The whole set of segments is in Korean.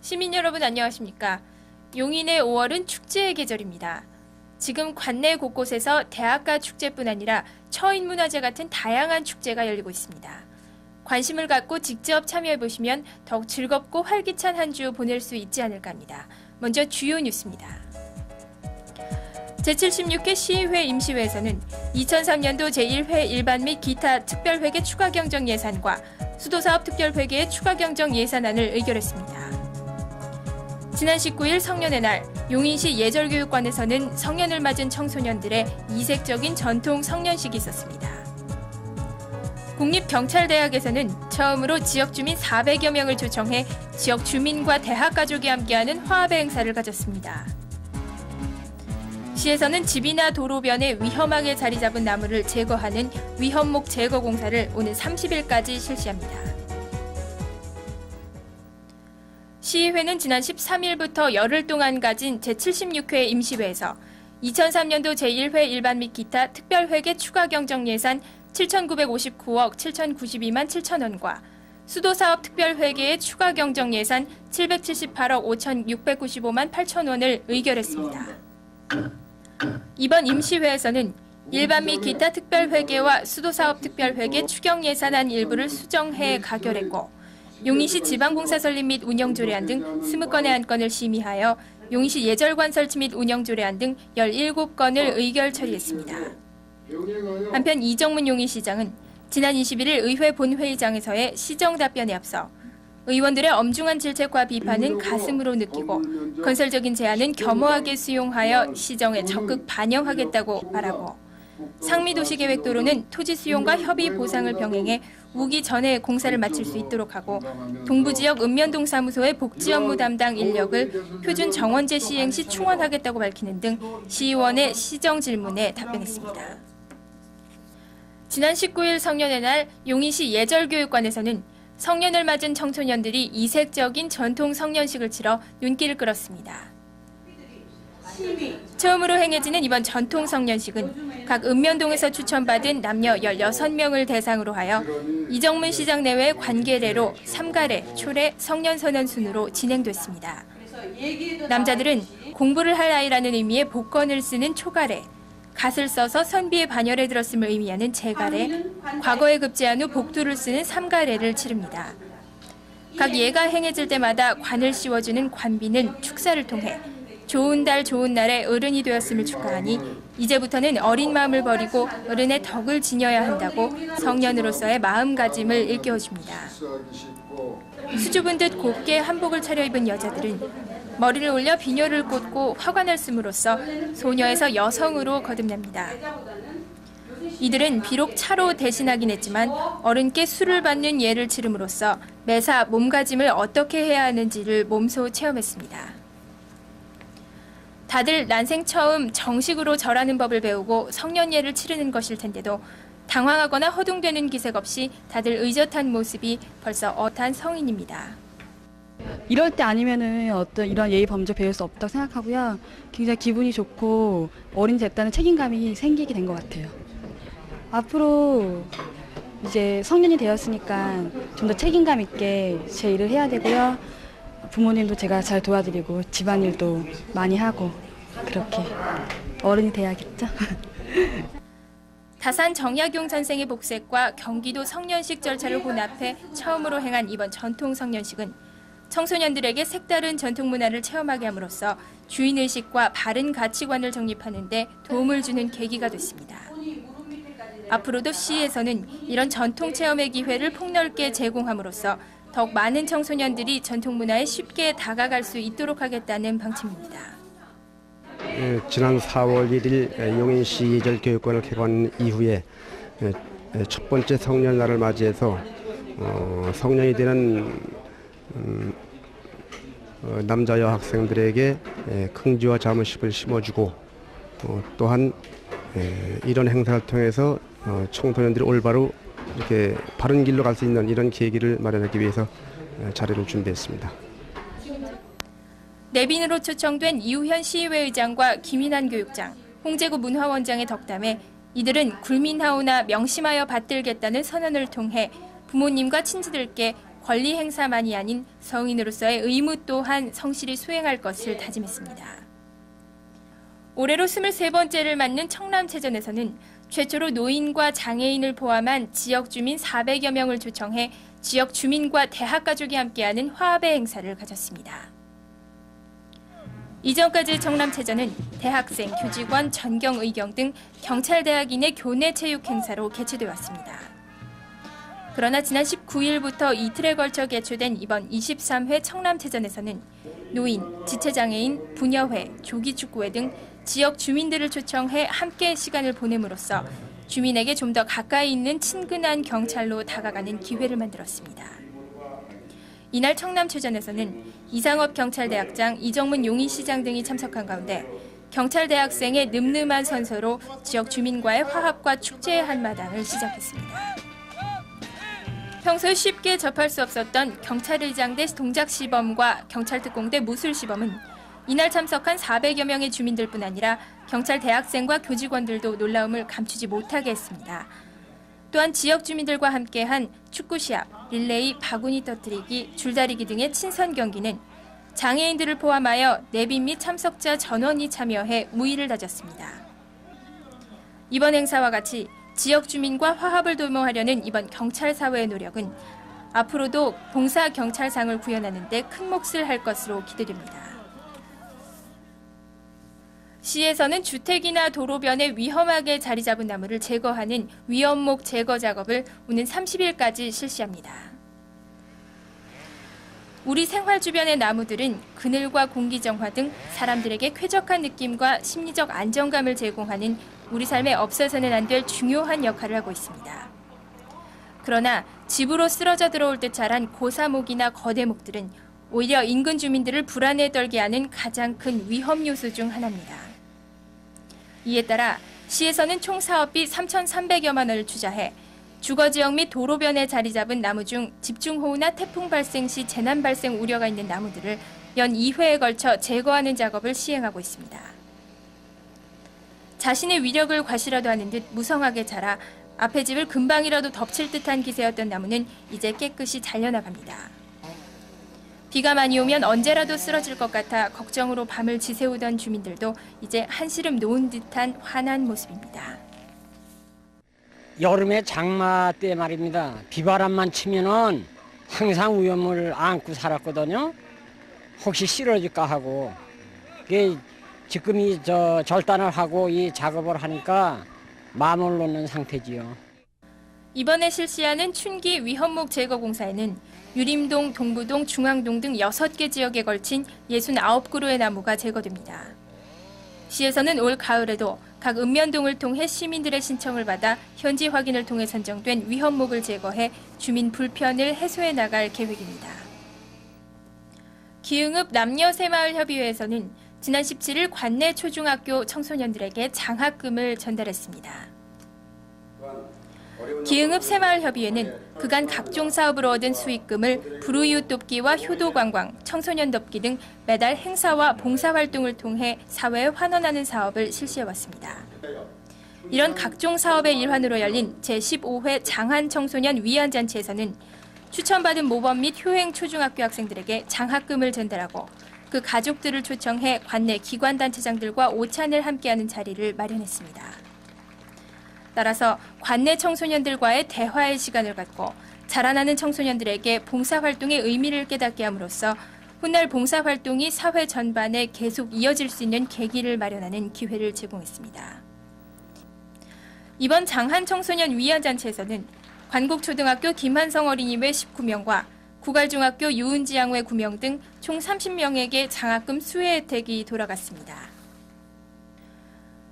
시민 여러분 안녕하십니까? 용인의 5월은 축제의 계절입니다. 지금 관내 곳곳에서 대학가 축제뿐 아니라 처인문화제 같은 다양한 축제가 열리고 있습니다. 관심을 갖고 직접 참여해보시면 더욱 즐겁고 활기찬 한 주 보낼 수 있지 않을까 합니다. 먼저 주요 뉴스입니다. 제76회 시의회 임시회에서는 2003년도 제1회 일반 및 기타 특별회계 추가경정 예산과 수도사업 특별회계의 추가경정 예산안을 의결했습니다. 지난 19일 성년의 날, 용인시 예절교육관에서는 성년을 맞은 청소년들의 이색적인 전통 성년식이 있었습니다. 국립경찰대학에서는 처음으로 지역주민 400여 명을 초청해 지역 주민과 대학 가족이 함께하는 화합의 행사를 가졌습니다. 시에서는 집이나 도로변에 위험하게 자리 잡은 나무를 제거하는 위험목 제거 공사를 오는 30일까지 실시합니다. 시의회는 지난 13일부터 열흘 동안 가진 제76회 임시회에서 2003년도 제1회 일반 및 기타 특별회계 추가경정 예산 7,959억 7,092만 7천 원과 수도사업 특별회계의 추가경정 예산 778억 5,695만 8천 원을 의결했습니다. 이번 임시회에서는 일반 및 기타 특별회계와 수도사업 특별회계 추경 예산안 일부를 수정해 가결했고 용인시 지방공사 설립 및 운영 조례안 등 20건의 안건을 심의하여 용인시 예절관 설치 및 운영 조례안 등 17건을 의결 처리했습니다. 한편 이정문 용인시장은 지난 21일 의회 본회의장에서의 시정 답변에 앞서 의원들의 엄중한 질책과 비판은 가슴으로 느끼고 건설적인 제안은 겸허하게 수용하여 시정에 적극 반영하겠다고 말하고 상미도시계획도로는 토지 수용과 협의 보상을 병행해 우기 전에 공사를 마칠 수 있도록 하고 동부지역 읍면동 사무소의 복지 업무 담당 인력을 표준 정원제 시행 시 충원하겠다고 밝히는 등 시의원의 시정 질문에 답변했습니다. 지난 19일 성년의 날 용인시 예절교육관에서는 성년을 맞은 청소년들이 이색적인 전통 성년식을 치러 눈길을 끌었습니다. 처음으로 행해지는 이번 전통 성년식은 각 읍면동에서 추천받은 남녀 16명을 대상으로 하여 이정문 시장 내외의 관계례로 삼가례, 초례, 성년선언 순으로 진행됐습니다. 남자들은 공부를 할 아이라는 의미의 복권을 쓰는 초가례, 갓을 써서 선비의 반열에 들었음을 의미하는 제가례, 과거에 급제한 후 복두를 쓰는 삼가례를 치릅니다. 각 예가 행해질 때마다 관을 씌워주는 관비는 축사를 통해 좋은 달 좋은 날에 어른이 되었음을 축하하니 이제부터는 어린 마음을 버리고 어른의 덕을 지녀야 한다고 성년으로서의 마음가짐을 일깨워줍니다. 수줍은 듯 곱게 한복을 차려입은 여자들은 머리를 올려 비녀를 꽂고 화관을 씀으로써 소녀에서 여성으로 거듭납니다. 이들은 비록 차로 대신하긴 했지만 어른께 술을 받는 예를 치름으로써 매사 몸가짐을 어떻게 해야 하는지를 몸소 체험했습니다. 다들 난생 처음 정식으로 절하는 법을 배우고 성년예를 치르는 것일 텐데도 당황하거나 허둥대는 기색 없이 다들 의젓한 모습이 벌써 어탄 성인입니다. 이럴 때 아니면은 어떤 이런 예의 범죄 배울 수 없다고 생각하고요. 굉장히 기분이 좋고 어른이 됐다는 책임감이 생기게 된 것 같아요. 앞으로 이제 성년이 되었으니까 좀 더 책임감 있게 제 일을 해야 되고요. 부모님도 제가 잘 도와드리고 집안일도 많이 하고 그렇게 어른이 돼야겠죠. 다산 정약용 선생의 복색과 경기도 성년식 절차를 혼합해 처음으로 행한 이번 전통 성년식은 청소년들에게 색다른 전통 문화를 체험하게 함으로써 주인의식과 바른 가치관을 정립하는 데 도움을 주는 계기가 됐습니다. 앞으로도 시에서는 이런 전통 체험의 기회를 폭넓게 제공함으로써 더욱 많은 청소년들이 전통 문화에 쉽게 다가갈 수 있도록 하겠다는 방침입니다. 지난 4월 1일 용인시 예절교육관을 개관 이후에 첫 번째 성년날을 맞이해서 성년이 되는 남자 여학생들에게 긍지와 자부심을 심어주고 또한 이런 행사를 통해서 청소년들이 올바로 이렇게 바른 길로 갈 수 있는 이런 계기를 마련하기 위해서 자리를 준비했습니다. 내빈으로 초청된 이우현 시의회 의장과 김인환 교육장, 홍재구 문화원장의 덕담에 이들은 굴민하오나 명심하여 받들겠다는 선언을 통해 부모님과 친지들께 권리 행사만이 아닌 성인으로서의 의무 또한 성실히 수행할 것을 다짐했습니다. 올해로 23번째를 맞는 청남체전에서는 최초로 노인과 장애인을 포함한 지역 주민 400여 명을 초청해 지역 주민과 대학 가족이 함께하는 화합의 행사를 가졌습니다. 이전까지 청남체전은 대학생, 교직원, 전경의경 등 경찰대학인의 교내 체육 행사로 개최돼 왔습니다. 그러나 지난 19일부터 이틀에 걸쳐 개최된 이번 23회 청남체전에서는 노인, 지체장애인, 부녀회, 조기축구회 등 지역 주민들을 초청해 함께 시간을 보냄으로써 주민에게 좀 더 가까이 있는 친근한 경찰로 다가가는 기회를 만들었습니다. 이날 청남체전에서는 이상업 경찰대학장, 이정문 용인시장 등이 참석한 가운데 경찰대학생의 늠름한 선서로 지역 주민과의 화합과 축제의 한마당을 시작했습니다. 평소에 쉽게 접할 수 없었던 경찰의장대 동작시범과 경찰특공대 무술시범은 이날 참석한 400여 명의 주민들뿐 아니라 경찰 대학생과 교직원들도 놀라움을 감추지 못하게 했습니다. 또한 지역 주민들과 함께한 축구 시합, 릴레이, 바구니 터뜨리기, 줄다리기 등의 친선 경기는 장애인들을 포함하여 내빈 및 참석자 전원이 참여해 우위를 다졌습니다. 이번 행사와 같이 지역 주민과 화합을 도모하려는 이번 경찰사회의 노력은 앞으로도 봉사경찰상을 구현하는 데 큰 몫을 할 것으로 기대됩니다. 시에서는 주택이나 도로변에 위험하게 자리 잡은 나무를 제거하는 위험목 제거 작업을 오는 30일까지 실시합니다. 우리 생활 주변의 나무들은 그늘과 공기 정화 등 사람들에게 쾌적한 느낌과 심리적 안정감을 제공하는 우리 삶에 없어서는 안 될 중요한 역할을 하고 있습니다. 그러나 집으로 쓰러져 들어올 듯 자란 고사목이나 거대목들은 오히려 인근 주민들을 불안에 떨게 하는 가장 큰 위험 요소 중 하나입니다. 이에 따라 시에서는 총 사업비 3,300여만 원을 투자해 주거지역 및 도로변에 자리 잡은 나무 중 집중호우나 태풍 발생 시 재난 발생 우려가 있는 나무들을 연 2회에 걸쳐 제거하는 작업을 시행하고 있습니다. 자신의 위력을 과시라도 하는 듯 무성하게 자라 앞에 집을 금방이라도 덮칠 듯한 기세였던 나무는 이제 깨끗이 잘려나갑니다. 비가 많이 오면 언제라도 쓰러질 것 같아 걱정으로 밤을 지새우던 주민들도 이제 한시름 놓은 듯한 환한 모습입니다. 여름에 장마 때 말입니다. 비바람만 치면은 항상 위험을 안고 살았거든요. 혹시 쓰러질까 하고. 지금 절단을 하고 이 작업을 하니까 마음을 놓는 상태지요. 이번에 실시하는 춘기 위험목 제거 공사에는 유림동, 동부동, 중앙동 등 6개 지역에 걸친 69그루의 나무가 제거됩니다. 시에서는 올 가을에도 각 읍면동을 통해 시민들의 신청을 받아 현지 확인을 통해 선정된 위험목을 제거해 주민 불편을 해소해 나갈 계획입니다. 기흥읍 남녀새마을협의회에서는 지난 17일 관내 초중학교 청소년들에게 장학금을 전달했습니다. 기흥읍 새마을협의회는 그간 각종 사업으로 얻은 수익금을 불우이웃 돕기와 효도관광, 청소년 돕기 등 매달 행사와 봉사활동을 통해 사회에 환원하는 사업을 실시해왔습니다. 이런 각종 사업의 일환으로 열린 제15회 장한청소년 위안잔치에서는 추천받은 모범 및 효행 초중학교 학생들에게 장학금을 전달하고 그 가족들을 초청해 관내 기관단체장들과 오찬을 함께하는 자리를 마련했습니다. 따라서 관내 청소년들과의 대화의 시간을 갖고 자라나는 청소년들에게 봉사활동의 의미를 깨닫게 함으로써 훗날 봉사활동이 사회 전반에 계속 이어질 수 있는 계기를 마련하는 기회를 제공했습니다. 이번 장한청소년 위안잔치에서는 관곡초등학교 김한성 어린이회 19명과 구갈중학교 유은지양회 9명 등 총 30명에게 장학금 수혜 혜택이 돌아갔습니다.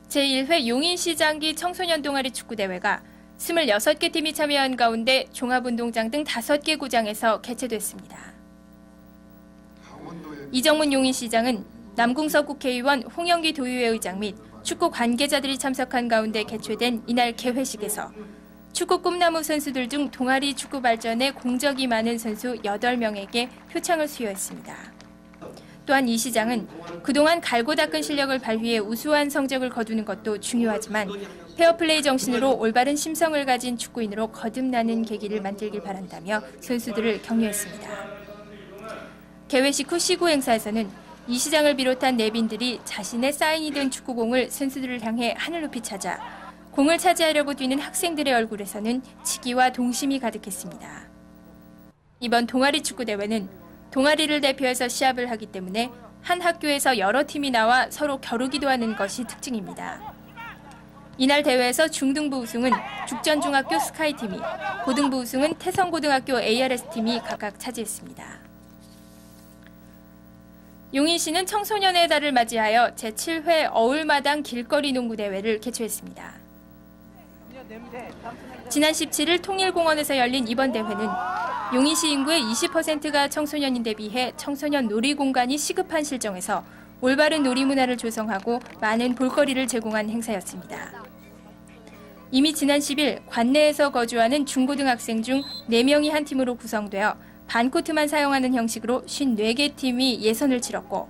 제1회 용인시장기 청소년 동아리 축구대회가 26개 팀이 참여한 가운데 종합운동장 등 5개 구장에서 개최됐습니다. 이정문 용인시장은 남궁석 국회의원, 홍영기 도의회 의장 및 축구 관계자들이 참석한 가운데 개최된 이날 개회식에서 축구 꿈나무 선수들 중 동아리 축구 발전에 공적이 많은 선수 8명에게 표창을 수여했습니다. 또한 이 시장은 그동안 갈고 닦은 실력을 발휘해 우수한 성적을 거두는 것도 중요하지만 페어플레이 정신으로 올바른 심성을 가진 축구인으로 거듭나는 계기를 만들길 바란다며 선수들을 격려했습니다. 개회식 후 시구 행사에서는 이 시장을 비롯한 내빈들이 자신의 사인이 된 축구공을 선수들을 향해 하늘 높이 찾아 공을 차지하려고 뛰는 학생들의 얼굴에서는 치기와 동심이 가득했습니다. 이번 동아리 축구 대회는 동아리를 대표해서 시합을 하기 때문에 한 학교에서 여러 팀이 나와 서로 겨루기도 하는 것이 특징입니다. 이날 대회에서 중등부 우승은 죽전중학교 스카이팀이, 고등부 우승은 태성고등학교 ARS팀이 각각 차지했습니다. 용인시는 청소년의 달을 맞이하여 제7회 어울마당 길거리 농구 대회를 개최했습니다. 지난 17일 통일공원에서 열린 이번 대회는 용인시 인구의 20%가 청소년인데 비해 청소년 놀이공간이 시급한 실정에서 올바른 놀이 문화를 조성하고 많은 볼거리를 제공한 행사였습니다. 이미 지난 10일 관내에서 거주하는 중고등학생 중 4명이 한 팀으로 구성되어 반코트만 사용하는 형식으로 54개 팀이 예선을 치렀고,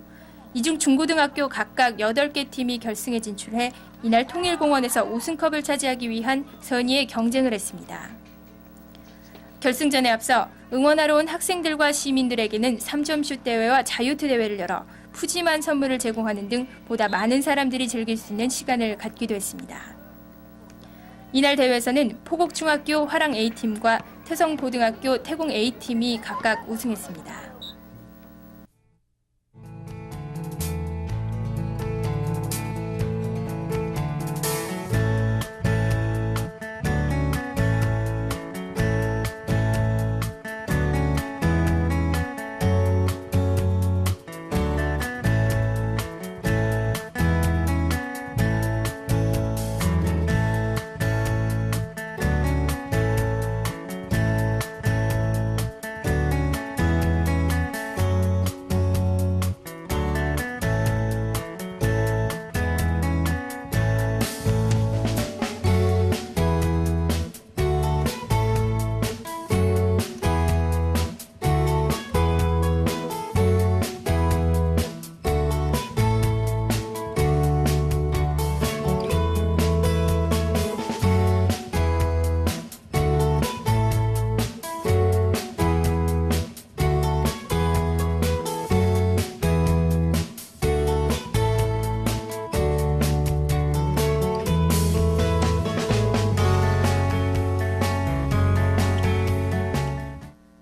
이 중 중고등학교 각각 8개 팀이 결승에 진출해 이날 통일공원에서 우승컵을 차지하기 위한 선의의 경쟁을 했습니다. 결승전에 앞서 응원하러 온 학생들과 시민들에게는 3점슛 대회와 자유투 대회를 열어 푸짐한 선물을 제공하는 등 보다 많은 사람들이 즐길 수 있는 시간을 갖기도 했습니다. 이날 대회에서는 포곡중학교 화랑 A팀과 태성고등학교 태공 A팀이 각각 우승했습니다.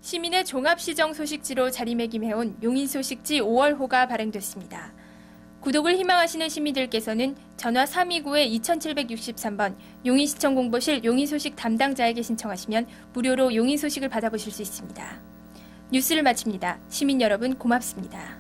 시민의 종합시정 소식지로 자리매김해온 용인소식지 5월호가 발행됐습니다. 구독을 희망하시는 시민들께서는 전화 329-2763번 용인시청 공보실 용인소식 담당자에게 신청하시면 무료로 용인소식을 받아보실 수 있습니다. 뉴스를 마칩니다. 시민 여러분 고맙습니다.